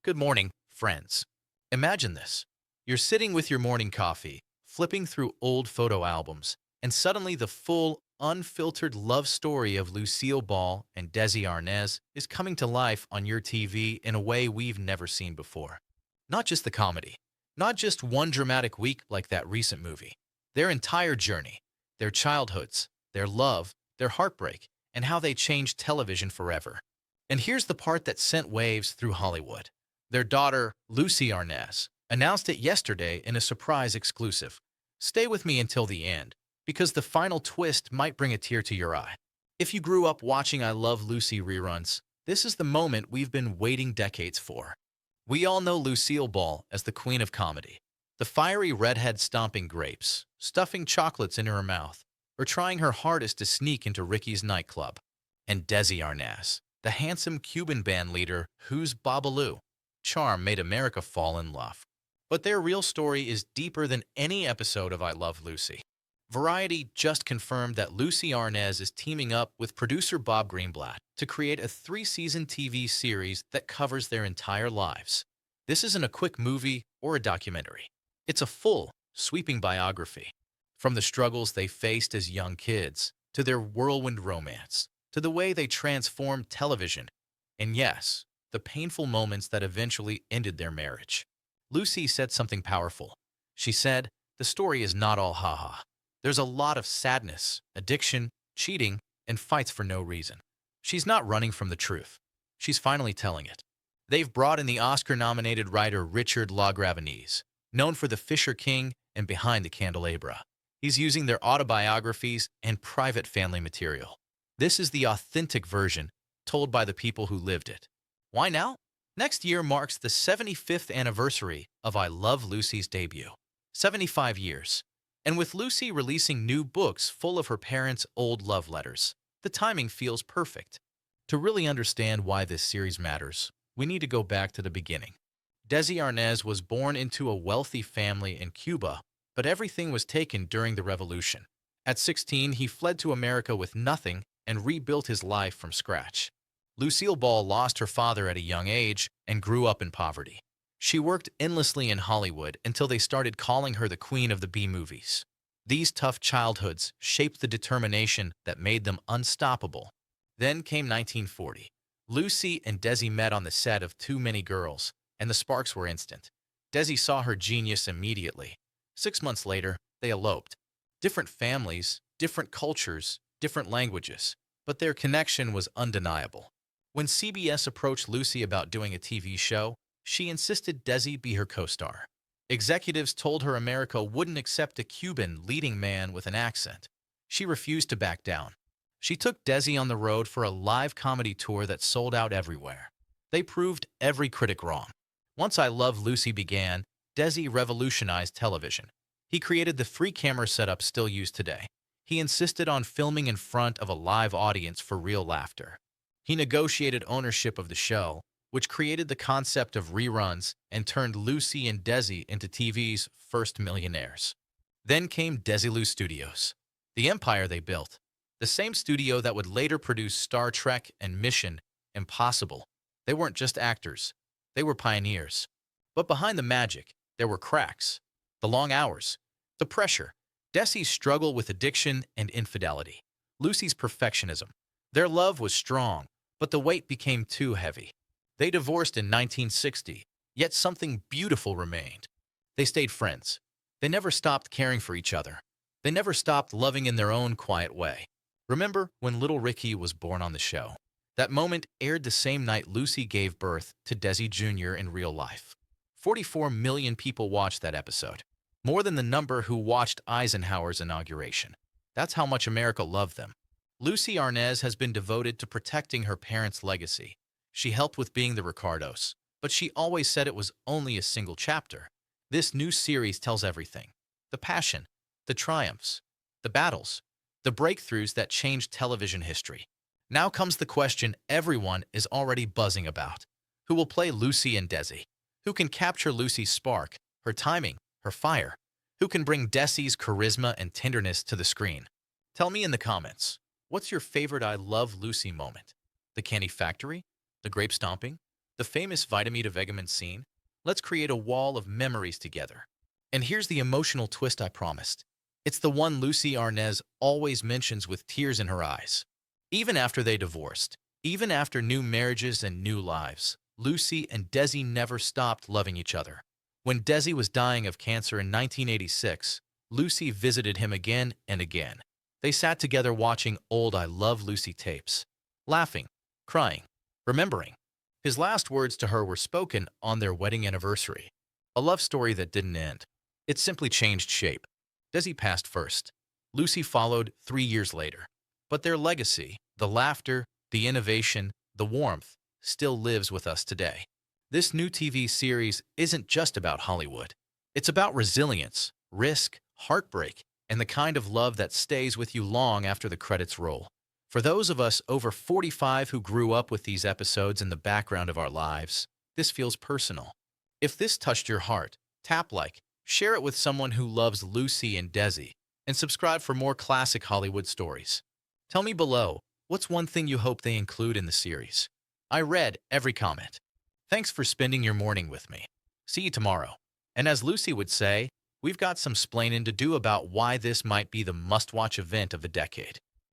Good morning, friends. Imagine this. You're sitting with your morning coffee, flipping through old photo albums, and suddenly the full, unfiltered love story of Lucille Ball and Desi Arnaz is coming to life on your TV in a way we've never seen before. Not just the comedy, not just one dramatic week like that recent movie. Their entire journey, their childhoods, their love, their heartbreak, and how they changed television forever. And here's the part that sent waves through Hollywood. Their daughter, Lucie Arnaz, announced it yesterday in a surprise exclusive. Stay with me until the end, because the final twist might bring a tear to your eye. If you grew up watching I Love Lucy reruns, this is the moment we've been waiting decades for. We all know Lucille Ball as the queen of comedy, the fiery redhead stomping grapes, stuffing chocolates in her mouth, or trying her hardest to sneak into Ricky's nightclub. And Desi Arnaz, the handsome Cuban band leader whose Babalu charm made America fall in love. But their real story is deeper than any episode of I Love Lucy. Variety just confirmed that Lucie Arnaz is teaming up with producer Bob Greenblatt to create a three-season TV series that covers their entire lives. This isn't a quick movie or a documentary. It's a full, sweeping biography. From the struggles they faced as young kids, to their whirlwind romance, to the way they transformed television, and yes, the painful moments that eventually ended their marriage. Lucy said something powerful. She said, "The story is not all haha. There's a lot of sadness, addiction, cheating, and fights for no reason." She's not running from the truth. She's finally telling it. They've brought in the Oscar-nominated writer Richard LaGravenese, known for The Fisher King and Behind the Candelabra. He's using their autobiographies and private family material. This is the authentic version, told by the people who lived it. Why now? Next year marks the 75th anniversary of I Love Lucy's debut. 75 years. And with Lucy releasing new books full of her parents' old love letters, the timing feels perfect. To really understand why this series matters, we need to go back to the beginning. Desi Arnaz was born into a wealthy family in Cuba, but everything was taken during the revolution. At 16, he fled to America with nothing and rebuilt his life from scratch. Lucille Ball lost her father at a young age and grew up in poverty. She worked endlessly in Hollywood until they started calling her the queen of the B-movies. These tough childhoods shaped the determination that made them unstoppable. Then came 1940. Lucy and Desi met on the set of Too Many Girls, and the sparks were instant. Desi saw her genius immediately. 6 months later, they eloped. Different families, different cultures, different languages, but their connection was undeniable. When CBS approached Lucy about doing a TV show, she insisted Desi be her co-star. Executives told her America wouldn't accept a Cuban leading man with an accent. She refused to back down. She took Desi on the road for a live comedy tour that sold out everywhere. They proved every critic wrong. Once I Love Lucy began, Desi revolutionized television. He created the free camera setup still used today. He insisted on filming in front of a live audience for real laughter. He negotiated ownership of the show, which created the concept of reruns and turned Lucy and Desi into TV's first millionaires. Then came Desilu Studios, the empire they built, the same studio that would later produce Star Trek and Mission Impossible. They weren't just actors, they were pioneers. But behind the magic, there were cracks, the long hours, the pressure, Desi's struggle with addiction and infidelity, Lucy's perfectionism. Their love was strong, but the weight became too heavy. They divorced in 1960, yet something beautiful remained. They stayed friends. They never stopped caring for each other. They never stopped loving in their own quiet way. Remember when little Ricky was born on the show? That moment aired the same night Lucy gave birth to Desi Jr. in real life. 44 million people watched that episode, more than the number who watched Eisenhower's inauguration. That's how much America loved them. Lucie Arnaz has been devoted to protecting her parents' legacy. She helped with being the Ricardos, but she always said it was only a single chapter. This new series tells everything. The passion, the triumphs, the battles, the breakthroughs that changed television history. Now comes the question everyone is already buzzing about. Who will play Lucy and Desi? Who can capture Lucy's spark, her timing, her fire? Who can bring Desi's charisma and tenderness to the screen? Tell me in the comments. What's your favorite I Love Lucy moment? The candy factory? The grape stomping? The famous vitamin to vitamin scene? Let's create a wall of memories together. And here's the emotional twist I promised. It's the one Lucie Arnaz always mentions with tears in her eyes. Even after they divorced, even after new marriages and new lives, Lucie and Desi never stopped loving each other. When Desi was dying of cancer in 1986, Lucie visited him again and again. They sat together watching old I Love Lucie tapes, laughing, crying, remembering. His last words to her were spoken on their wedding anniversary. A love story that didn't end. It simply changed shape. Desi passed first. Lucie followed 3 years later. But their legacy, the laughter, the innovation, the warmth, still lives with us today. This new TV series isn't just about Hollywood. It's about resilience, risk, heartbreak, and the kind of love that stays with you long after the credits roll. For those of us over 45 who grew up with these episodes in the background of our lives, this feels personal. If this touched your heart, tap like, share it with someone who loves Lucie and Desi, and subscribe for more classic Hollywood stories. Tell me below, what's one thing you hope they include in the series? I read every comment. Thanks for spending your morning with me. See you tomorrow. And as Lucie would say, we've got some splaining to do about why this might be the must-watch event of the decade.